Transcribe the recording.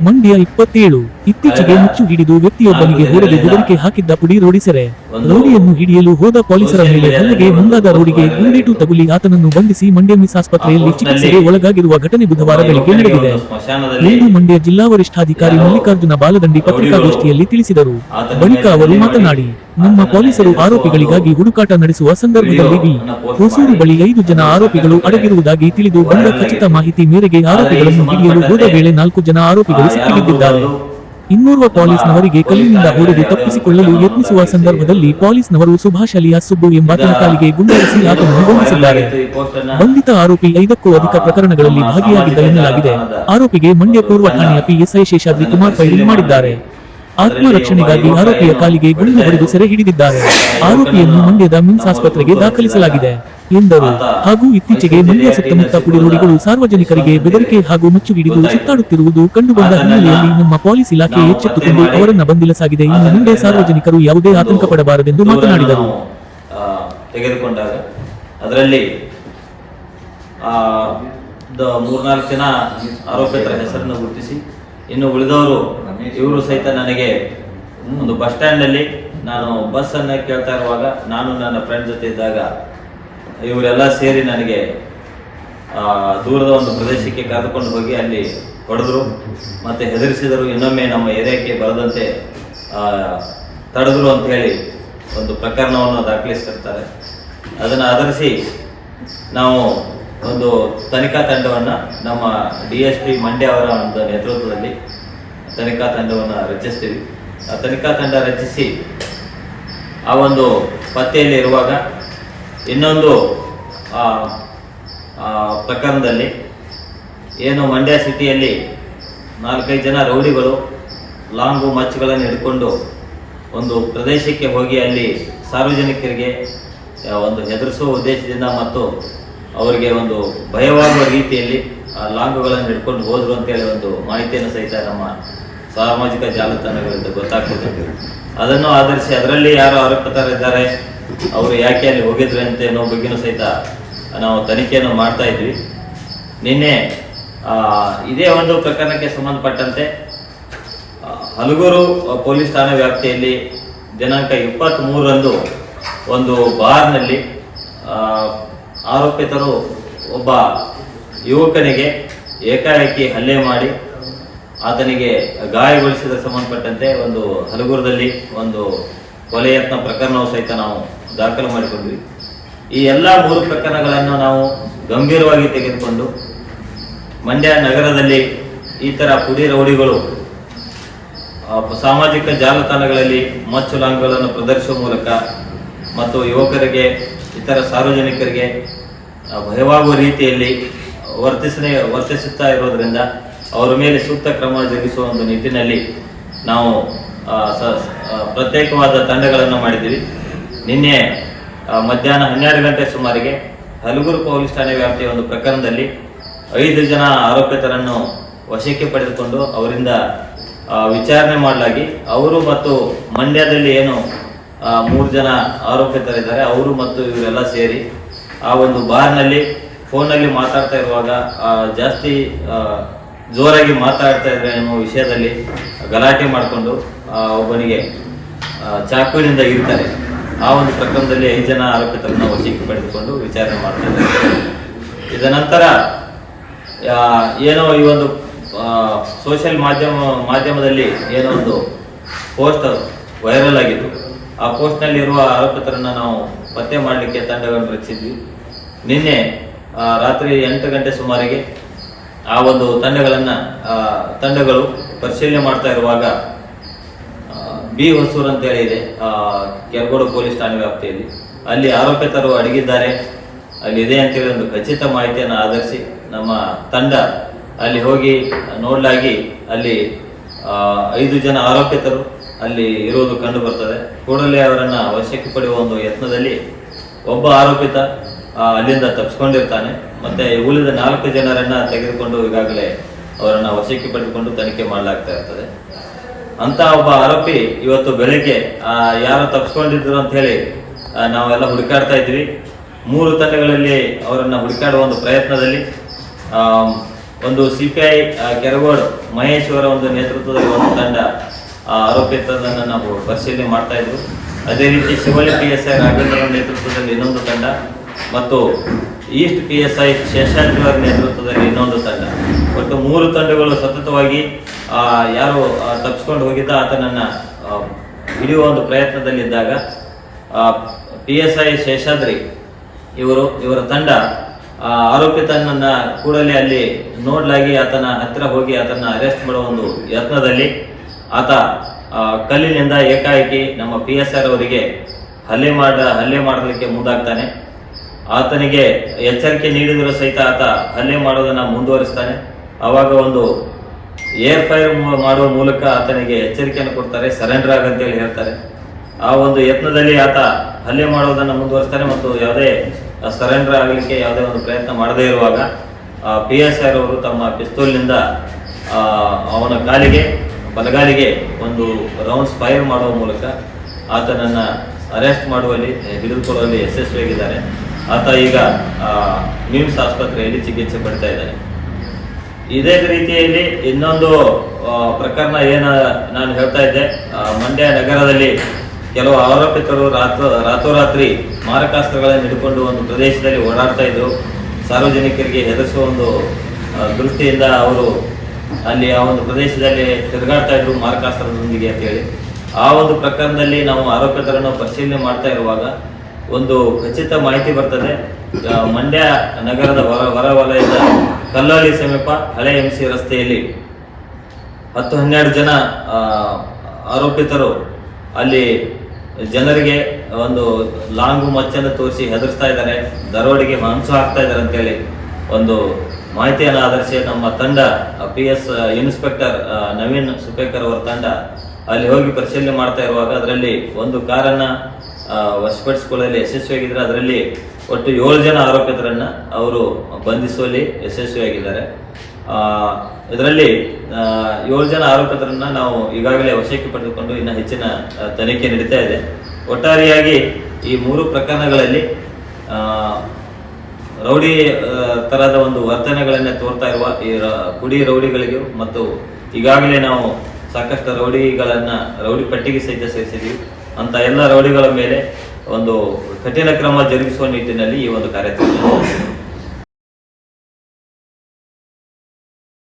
ಮಂಡ್ಯ 27 ಇತ್ತೀಚೆಗೆ ಮುಚ್ಚು ಹಿಡಿದು ವ್ಯಕ್ತಿಯೊಬ್ಬನಿಗೆ ಹೊಡೆದು ಬೆದರಿಕೆ ಹಾಕಿದ್ದ ಪುಡಿ ರೌಡಿ ಸೆರೆ. ರೌಡಿಯನ್ನು ಹಿಡಿಯಲು ಹೋದ ಪೊಲೀಸರ ಮೇಲೆ ಹಲ್ಲೆಗೆ ಮುಂದಾದ ರೌಡಿಗೆ ಗುಂಡೇಟು ತಗುಲಿ ಆತನನ್ನು ಬಂಧಿಸಿ ಮಂಡ್ಯ ಮಿಸ್ ಆಸ್ಪತ್ರೆಯಲ್ಲಿ ಚಿಕಿತ್ಸೆಗೆ ಒಳಗಾಗಿರುವ ಘಟನೆ ಬುಧವಾರ ಬೆಳಿಗ್ಗೆ ನಡೆದಿದೆ ಎಂದು ಮಂಡ್ಯ ಜಿಲ್ಲಾ ವರಿಷ್ಠಾಧಿಕಾರಿ ಮಲ್ಲಿಕಾರ್ಜುನ ಬಾಲದಂಡಿ ಪತ್ರಿಕಾಗೋಷ್ಠಿಯಲ್ಲಿ ತಿಳಿಸಿದರು. ಬಳಿಕ ಅವರು ಮಾತನಾಡಿ, ನಮ್ಮ ಪೊಲೀಸರು ಆರೋಪಿಗಳಿಗಾಗಿ ಹುಡುಕಾಟ ನಡೆಸುವ ಸಂದರ್ಭದಲ್ಲಿ ಬಿ. ಹೊಸೂರು ಬಳಿ 5 ಜನ ಆರೋಪಿಗಳು ಅಡಗಿರುವುದಾಗಿ ತಿಳಿದು ಬಂದ ಖಚಿತ ಮಾಹಿತಿ ಮೇರೆಗೆ ಆರೋಪಿಗಳನ್ನು ಹಿಡಿಯಲು ಹೋದ ವೇಳೆ 4 ಜನ ಆರೋಪಿಗಳು ಸಿಕ್ಕಿಬಿದ್ದಿದ್ದಾರೆ. ಇನ್ನೋರ್ವ ಪೊಲೀಸ್ನವರಿಗೆ ಕಲ್ಲಿನಿಂದ ಹೊಡೆದು ತಪ್ಪಿಸಿಕೊಳ್ಳಲು ಯತ್ನಿಸುವ ಸಂದರ್ಭದಲ್ಲಿ ಪೊಲೀಸ್ನವರು ಸುಭಾಷ್ ಅಲಿಯಾಸ್ ಸುಬ್ಬು ಎಂಬಾತನ ಕಾಲಿಗೆ ಗುಂಡೇರಿಸಿ ಆತನನ್ನು ಬಂಧಿಸಿದ್ದಾರೆ. ಬಂಧಿತ ಆರೋಪಿ 5ಕ್ಕೂ ಅಧಿಕ ಪ್ರಕರಣಗಳಲ್ಲಿ ಭಾಗಿಯಾಗಿದ್ದ ಎನ್ನಲಾಗಿದೆ. ಆರೋಪಿಗೆ ಮಂಡ್ಯ ಪೂರ್ವ ಠಾಣೆಯ ಪಿಎಸ್ಐ ಶೇಷಾದ್ರಿ ಕುಮಾರ್ ಫೈರಿಂಗ್ ಮಾಡಿದ್ದಾರೆ. ಆತ್ಮರಕ್ಷಣೆಗಾಗಿ ಆರೋಪಿಯ ಕಾಲಿಗೆ ಗುಂಡು ಹೊಡೆದು ಸೆರೆ ಹಿಡಿದಿದ್ದಾರೆ. ಆರೋಪಿಯನ್ನು ಮಂಡ್ಯದ ಮಿಮ್ಸ್ ಆಸ್ಪತ್ರೆಗೆ ದಾಖಲಿಸಲಾಗಿದೆ ಎಂದರು. ಹಾಗೂ ಇತ್ತೀಚೆಗೆ ಮಂಡ್ಯ ಸುತ್ತಮುತ್ತ ಪುಡಿ ರೌಡಿಗಳು ಸಾರ್ವಜನಿಕರಿಗೆ ಬೆದರಿಕೆ ಹಾಗೂ ಮುಚ್ಚು ಹಿಡಿದು ಸುತ್ತಾಡುತ್ತಿರುವುದು ಕಂಡುಬಂದ ಹಿನ್ನೆಲೆಯಲ್ಲಿ ನಮ್ಮ ಪೊಲೀಸ್ ಇಲಾಖೆ ಎಚ್ಚೆತ್ತುಕೊಂಡು ಅವರನ್ನ ಬಂಧಿಸಲಾಗಿದೆ. ಇನ್ನು ಮುಂದೆ ಸಾರ್ವಜನಿಕರು ಯಾವುದೇ ಆತಂಕ ಪಡಬಾರದೆಂದು ಮಾತನಾಡಿದರು. ತೆಗೆದುಕೊಂಡಾಗ ಅದರಲ್ಲಿ 3-4 ಜನ ಆರೋಪಿತರ ಹೆಸರನ್ನು ಗುರುತಿಸಿ, ಇನ್ನು ಉಳಿದವರು ಇವರು ಸಹಿತ ನನಗೆ ಒಂದು ಬಸ್ ಸ್ಟ್ಯಾಂಡಲ್ಲಿ ನಾನು ಬಸ್ ಅನ್ನ ಕೇಳ್ತಾ ಇರುವಾಗ ನಾನು ನನ್ನ ಫ್ರೆಂಡ್ ಜೊತೆ ಇದ್ದಾಗ ಇವರೆಲ್ಲ ಸೇರಿ ನನಗೆ ದೂರದ ಒಂದು ಪ್ರದೇಶಕ್ಕೆ ಕರೆದುಕೊಂಡು ಹೋಗಿ ಅಲ್ಲಿ ಹೊಡೆದ್ರು ಮತ್ತು ಹೆದರಿಸಿದರು. ಇನ್ನೊಮ್ಮೆ ನಮ್ಮ ಏರಿಯಾಕ್ಕೆ ಬರದಂತೆ ತಡೆದ್ರು ಅಂತ ಹೇಳಿ ಒಂದು ಪ್ರಕರಣವನ್ನು ದಾಖಲಿಸಿರ್ತಾರೆ. ಅದನ್ನು ಆಧರಿಸಿ ನಾವು ಒಂದು ತನಿಖಾ ತಂಡವನ್ನು ನಮ್ಮ DSP ಮಂಡ್ಯ ಅವರ ಒಂದು ನೇತೃತ್ವದಲ್ಲಿ ತನಿಖಾ ತಂಡವನ್ನು ರಚಿಸ್ತೀವಿ. ಆ ತನಿಖಾ ತಂಡ ರಚಿಸಿ ಆ ಒಂದು ಪತ್ತೆಯಲ್ಲಿ ಇರುವಾಗ ಇನ್ನೊಂದು ಪ್ರಕರಣದಲ್ಲಿ ಏನು ಮಂಡ್ಯ ಸಿಟಿಯಲ್ಲಿ 4-5 ಜನ ರೌಡಿಗಳು ಲಾಂಗು ಮಚ್ಚುಗಳನ್ನು ಹಿಡ್ಕೊಂಡು ಒಂದು ಪ್ರದೇಶಕ್ಕೆ ಹೋಗಿ ಅಲ್ಲಿ ಸಾರ್ವಜನಿಕರಿಗೆ ಒಂದು ಹೆದರಿಸುವ ಉದ್ದೇಶದಿಂದ ಮತ್ತು ಅವರಿಗೆ ಒಂದು ಭಯವಾಗುವ ರೀತಿಯಲ್ಲಿ ಲಾಂಗುಗಳನ್ನು ಹಿಡ್ಕೊಂಡು ಹೋದ್ರು ಅಂತೇಳಿ ಒಂದು ಮಾಹಿತಿಯನ್ನು ಸಹಿತ ನಮ್ಮ ಸಾಮಾಜಿಕ ಜಾಲತಾಣಗಳಿಂದ ಗೊತ್ತಾಗ್ತದೆ. ಅದನ್ನು ಆಧರಿಸಿ ಅದರಲ್ಲಿ ಯಾರು ಆರೋಪಿತರಿದ್ದಾರೆ, ಅವರು ಯಾಕೆ ಅಲ್ಲಿ ಹೋಗಿದ್ರು ಅಂತ ಅನ್ನೋ ಬಗ್ಗೆನೂ ಸಹಿತ ನಾವು ತನಿಖೆಯನ್ನು ಮಾಡ್ತಾ ಇದ್ವಿ. ನಿನ್ನೆ ಇದೇ ಒಂದು ಪ್ರಕರಣಕ್ಕೆ ಸಂಬಂಧಪಟ್ಟಂತೆ ಹಲಗೂರು ಪೊಲೀಸ್ ಠಾಣೆ ವ್ಯಾಪ್ತಿಯಲ್ಲಿ ದಿನಾಂಕ 23ರಂದು ಒಂದು ಬಾರ್ನಲ್ಲಿ ಆರೋಪಿತರು ಒಬ್ಬ ಯುವಕನಿಗೆ ಏಕಾಏಕಿ ಹಲ್ಲೆ ಮಾಡಿ ಆತನಿಗೆ ಗಾಯಗೊಳಿಸಿದ ಸಂಬಂಧಪಟ್ಟಂತೆ ಒಂದು ಹಲಗೂರದಲ್ಲಿ ಒಂದು ಕೊಲೆ ಯತ್ನ ಪ್ರಕರಣವು ಸಹಿತ ನಾವು ದಾಖಲು ಮಾಡಿಕೊಂಡ್ವಿ. ಈ ಎಲ್ಲ 3 ಪ್ರಕರಣಗಳನ್ನು ನಾವು ಗಂಭೀರವಾಗಿ ತೆಗೆದುಕೊಂಡು ಮಂಡ್ಯ ನಗರದಲ್ಲಿ ಈ ಥರ ಪುಡಿ ರೌಡಿಗಳು ಸಾಮಾಜಿಕ ಜಾಲತಾಣಗಳಲ್ಲಿ ಮಚ್ಚು ಲಾಂಗುಗಳನ್ನು ಪ್ರದರ್ಶಿಸುವ ಮೂಲಕ ಮತ್ತು ಯುವಕರಿಗೆ ಇತರ ಸಾರ್ವಜನಿಕರಿಗೆ ಭಯವಾಗುವ ರೀತಿಯಲ್ಲಿ ವರ್ತಿಸುತ್ತಾ ಇರೋದ್ರಿಂದ ಅವರ ಮೇಲೆ ಸೂಕ್ತ ಕ್ರಮ ಜರುಗಿಸುವ ಒಂದು ನಿಟ್ಟಿನಲ್ಲಿ ನಾವು ಪ್ರತ್ಯೇಕವಾದ ತಂಡಗಳನ್ನು ಮಾಡಿದ್ದೀವಿ. ನಿನ್ನೆ ಮಧ್ಯಾಹ್ನ 12 ಗಂಟೆ ಸುಮಾರಿಗೆ ಹಲಗೂರು ಪೊಲೀಸ್ ಠಾಣೆ ವ್ಯಾಪ್ತಿಯ ಒಂದು ಪ್ರಕರಣದಲ್ಲಿ 5 ಜನ ಆರೋಪಿತರನ್ನು ವಶಕ್ಕೆ ಪಡೆದುಕೊಂಡು ಅವರಿಂದ ವಿಚಾರಣೆ ಮಾಡಲಾಗಿ ಅವರು ಮತ್ತು ಮಂಡ್ಯದಲ್ಲಿ ಏನು 3 ಜನ ಆರೋಪಿತರಿದ್ದಾರೆ ಅವರು ಮತ್ತು ಇವರೆಲ್ಲ ಸೇರಿ ಆ ಒಂದು ಬಾರ್ನಲ್ಲಿ ಫೋನಲ್ಲಿ ಮಾತಾಡ್ತಾ ಇರುವಾಗ ಜಾಸ್ತಿ ಜೋರಾಗಿ ಮಾತಾಡ್ತಾ ಇದ್ರೆ ಅನ್ನೋ ವಿಷಯದಲ್ಲಿ ಗಲಾಟೆ ಮಾಡಿಕೊಂಡು ಒಬ್ಬನಿಗೆ ಚಾಕುವಿನಿಂದ ಇರ್ತಾರೆ. ಆ ಒಂದು ಪ್ರಕರಣದಲ್ಲಿ 5 ಜನ ಆರೋಪಿತರನ್ನು ವಶಕ್ಕೆ ಪಡೆದುಕೊಂಡು ವಿಚಾರಣೆ ಮಾಡ್ತಾ ಇದ್ದಾರೆ. ಇದ ನಂತರ ಏನೋ ಈ ಒಂದು ಸೋಷಿಯಲ್ ಮಾಧ್ಯಮದಲ್ಲಿ ಏನೋ ಒಂದು ಪೋಸ್ಟ್ ವೈರಲ್ ಆಗಿತ್ತು. ಆ ಪೋಸ್ಟ್ನಲ್ಲಿ ಇರುವ ಆರೋಪಿತರನ್ನು ನಾವು ಪತ್ತೆ ಮಾಡಲಿಕ್ಕೆ ತಂಡಗಳನ್ನು ರಚಿಸಿದ್ವಿ. ನಿನ್ನೆ ರಾತ್ರಿ 8 ಗಂಟೆ ಸುಮಾರಿಗೆ ಆ ಒಂದು ತಂಡಗಳು ಪರಿಶೀಲನೆ ಮಾಡ್ತಾ ಇರುವಾಗ ಬಿ. ಹೊಸೂರು ಅಂತೇಳಿ ಇದೆ ಕೆರಗೋಡು ಪೊಲೀಸ್ ಠಾಣೆ ವ್ಯಾಪ್ತಿಯಲ್ಲಿ, ಅಲ್ಲಿ ಆರೋಪಿತರು ಅಡಗಿದ್ದಾರೆ, ಅಲ್ಲಿ ಇದೆ ಅಂತೇಳಿ ಒಂದು ಖಚಿತ ಮಾಹಿತಿಯನ್ನು ಆಧರಿಸಿ ನಮ್ಮ ತಂಡ ಅಲ್ಲಿ ಹೋಗಿ ನೋಡಲಾಗಿ ಅಲ್ಲಿ 5 ಜನ ಆರೋಪಿತರು ಅಲ್ಲಿ ಇರುವುದು ಕಂಡು ಬರ್ತದೆ. ಕೂಡಲೇ ಅವರನ್ನು ವಶಕ್ಕೆ ಪಡೆಯುವ ಒಂದು ಯತ್ನದಲ್ಲಿ ಒಬ್ಬ ಆರೋಪಿತ ಅಲ್ಲಿಂದ ತಪ್ಪಿಸ್ಕೊಂಡಿರ್ತಾನೆ. ಮತ್ತೆ ಉಳಿದ 4 ಜನರನ್ನ ತೆಗೆದುಕೊಂಡು ಈಗಾಗಲೇ ಅವರನ್ನು ವಶಕ್ಕೆ ಪಡೆದುಕೊಂಡು ತನಿಖೆ ಮಾಡಲಾಗ್ತಾ ಇರ್ತದೆ. ಅಂತ ಒಬ್ಬ ಆರೋಪಿ ಇವತ್ತು ಬೆಳಗ್ಗೆ ಯಾರು ತಪ್ಪಿಸ್ಕೊಂಡಿದ್ರು ಅಂತ ಹೇಳಿ ನಾವೆಲ್ಲ ಹುಡುಕಾಡ್ತಾ ಇದ್ವಿ. 3 ತಂಡಗಳಲ್ಲಿ ಅವರನ್ನು ಹುಡುಕಾಡುವ ಒಂದು ಪ್ರಯತ್ನದಲ್ಲಿ ಒಂದು ಸಿಪಿಐ ಕೆರಗೋಡು ಮಹೇಶ್ ಅವರ ಒಂದು ನೇತೃತ್ವದಲ್ಲಿ ಒಂದು ತಂಡ ಆರೋಪಿತರನ್ನು ನಾವು ಪರಿಶೀಲನೆ ಮಾಡ್ತಾ ಇದ್ವು. ಅದೇ ರೀತಿ ಶಿವಳ್ಳಿ PSI ರಾಘವೇಂದ್ರ ಅವರ ನೇತೃತ್ವದಲ್ಲಿ ಇನ್ನೊಂದು ತಂಡ ಮತ್ತು ಈಸ್ಟ್ PSI ಶೇಷಾದ್ರಿ ಅವರ ನೇತೃತ್ವದಲ್ಲಿ ಇನ್ನೊಂದು ತಂಡ, ಒಟ್ಟು 3 ತಂಡಗಳು ಸತತವಾಗಿ ಯಾರು ತಪ್ಪಿಸ್ಕೊಂಡು ಹೋಗಿದ್ದ ಆತನನ್ನು ಹಿಡಿಯುವ ಒಂದು ಪ್ರಯತ್ನದಲ್ಲಿದ್ದಾಗ PSI ಶೇಷಾದ್ರಿ ಇವರ ತಂಡ ಆರೋಪಿತನನ್ನ ಕೂಡಲೇ ಅಲ್ಲಿ ನೋಡ್ಲಾಗಿ ಆತನ ಹತ್ತಿರ ಹೋಗಿ ಆತನ ಅರೆಸ್ಟ್ ಮಾಡುವ ಒಂದು ಯತ್ನದಲ್ಲಿ ಆತ ಕಲ್ಲಿನಿಂದ ಏಕಾಏಕಿ ನಮ್ಮ PSI ಅವರಿಗೆ ಹಲ್ಲೆ ಮಾಡಲಿಕ್ಕೆ ಮುಂದಾಗ್ತಾನೆ. ಆತನಿಗೆ ಎಚ್ಚರಿಕೆ ನೀಡಿದರೂ ಸಹಿತ ಆತ ಹಲ್ಲೆ ಮಾಡೋದನ್ನು ಮುಂದುವರಿಸ್ತಾನೆ. ಆವಾಗ ಒಂದು ಏರ್ ಫೈರ್ ಮಾಡುವ ಮೂಲಕ ಆತನಿಗೆ ಎಚ್ಚರಿಕೆಯನ್ನು ಕೊಡ್ತಾರೆ, ಸರೆಂಡರ್ ಆಗಂತೇಳಿ ಹೇಳ್ತಾರೆ. ಆ ಒಂದು ಯತ್ನದಲ್ಲಿ ಆತ ಹಲ್ಲೆ ಮಾಡೋದನ್ನು ಮುಂದುವರಿಸ್ತಾನೆ ಮತ್ತು ಯಾವುದೇ ಸರೆಂಡರ್ ಆಗಲಿಕ್ಕೆ ಯಾವುದೇ ಒಂದು ಪ್ರಯತ್ನ ಮಾಡದೇ ಇರುವಾಗ PSI ಅವರು ತಮ್ಮ ಪಿಸ್ತೂಲ್ನಿಂದ ಅವನ ಬಲಗಾಲಿಗೆ ಒಂದು ರೌಂಡ್ಸ್ ಫೈರ್ ಮಾಡುವ ಮೂಲಕ ಆತನನ್ನು ಅರೆಸ್ಟ್ ಮಾಡುವಲ್ಲಿ ಹಿಡಿದುಕೊಳ್ಳುವಲ್ಲಿ ಯಶಸ್ವಿಯಾಗಿದ್ದಾರೆ. ಆತ ಈಗ ಮಿಮ್ಸ್ ಆಸ್ಪತ್ರೆಯಲ್ಲಿ ಚಿಕಿತ್ಸೆ ಪಡ್ತಾ ಇದ್ದಾನೆ. ಇದೇ ರೀತಿಯಲ್ಲಿ ಇನ್ನೊಂದು ಪ್ರಕರಣ ನಾನು ಹೇಳ್ತಾ ಇದ್ದೆ, ಮಂಡ್ಯ ನಗರದಲ್ಲಿ ಕೆಲವು ಆರೋಪಿತರು ರಾತ್ರೋರಾತ್ರಿ ಮಾರಕಾಸ್ತ್ರಗಳನ್ನು ಹಿಡ್ಕೊಂಡು ಒಂದು ಪ್ರದೇಶದಲ್ಲಿ ಓಡಾಡ್ತಾ ಇದ್ರು. ಸಾರ್ವಜನಿಕರಿಗೆ ಹೆದರಿಸುವ ಒಂದು ದೃಷ್ಟಿಯಿಂದ ಅವರು ಅಲ್ಲಿ ಆ ಒಂದು ಪ್ರದೇಶದಲ್ಲಿ ತಿರುಗಾಡ್ತಾ ಇದ್ರು ಮಾರಕಾಸ್ತ್ರದೊಂದಿಗೆ ಅಂತೇಳಿ. ಆ ಒಂದು ಪ್ರಕರಣದಲ್ಲಿ ನಾವು ಆರೋಪಿತರನ್ನು ಪರಿಶೀಲನೆ ಮಾಡ್ತಾ ಇರುವಾಗ ಒಂದು ಖಚಿತ ಮಾಹಿತಿ ಬರ್ತದೆ. ಮಂಡ್ಯ ನಗರದ ಹೊರವಲಯದ ಕಲ್ಲಳ್ಳಿ ಸಮೀಪ ಹಳೆ MC ರಸ್ತೆಯಲ್ಲಿ 10-12 ಜನ ಆರೋಪಿತರು ಅಲ್ಲಿ ಜನರಿಗೆ ಒಂದು ಲಾಂಗು ಮಚ್ಚನ್ನು ತೋರಿಸಿ ಹೆದರ್ಸ್ತಾ ಇದ್ದಾರೆ, ದರೋಡೆಗೆ ಮಾಂಸ ಹಾಕ್ತಾ ಇದ್ದಾರೆ ಅಂತೇಳಿ ಒಂದು ಮಾಹಿತಿಯನ್ನು ಆಧರಿಸಿ ನಮ್ಮ ತಂಡ PS ಇನ್ಸ್ಪೆಕ್ಟರ್ ನವೀನ್ ಸುಪೇಕರ್ ಅವರ ತಂಡ ಅಲ್ಲಿ ಹೋಗಿ ಪರಿಶೀಲನೆ ಮಾಡ್ತಾ ಇರುವಾಗ ಅದರಲ್ಲಿ ಒಂದು ಕಾರನ್ನು ವಶಪಡಿಸಿಕೊಳ್ಳಲು ಯಶಸ್ವಿಯಾಗಿದ್ದಾರೆ. ಅದರಲ್ಲಿ ಒಟ್ಟು 7 ಜನ ಆರೋಪಿತರನ್ನು ಅವರು ಬಂಧಿಸುವಲ್ಲಿ ಯಶಸ್ವಿಯಾಗಿದ್ದಾರೆ. ಇದರಲ್ಲಿ 7 ಜನ ಆರೋಪಿತರನ್ನು ನಾವು ಈಗಾಗಲೇ ವಶಕ್ಕೆ ಪಡೆದುಕೊಂಡು ಇನ್ನು ಹೆಚ್ಚಿನ ತನಿಖೆ ನಡೀತಾ ಇದೆ. ಒಟ್ಟಾರೆಯಾಗಿ ಈ 3 ಪ್ರಕರಣಗಳಲ್ಲಿ ರೌಡಿ ತರಹದ ಒಂದು ವರ್ತನೆಗಳನ್ನೇ ತೋರ್ತಾ ಇರುವ ಈ ಪುಡಿ ರೌಡಿಗಳಿಗೂ ಮತ್ತು ಈಗಾಗಲೇ ನಾವು ಸಾಕಷ್ಟು ರೌಡಿ ಪಟ್ಟಿಗೆ ಸಹಿತ ಸೇರಿಸಿದ್ದೀವಿ ಅಂತ ಎಲ್ಲ ರೌಡಿಗಳ ಮೇಲೆ ಒಂದು ಕಠಿಣ ಕ್ರಮ ಜರುಗಿಸುವ ನಿಟ್ಟಿನಲ್ಲಿ ಈ ಒಂದು ಕಾರ್ಯಾಚರಣೆ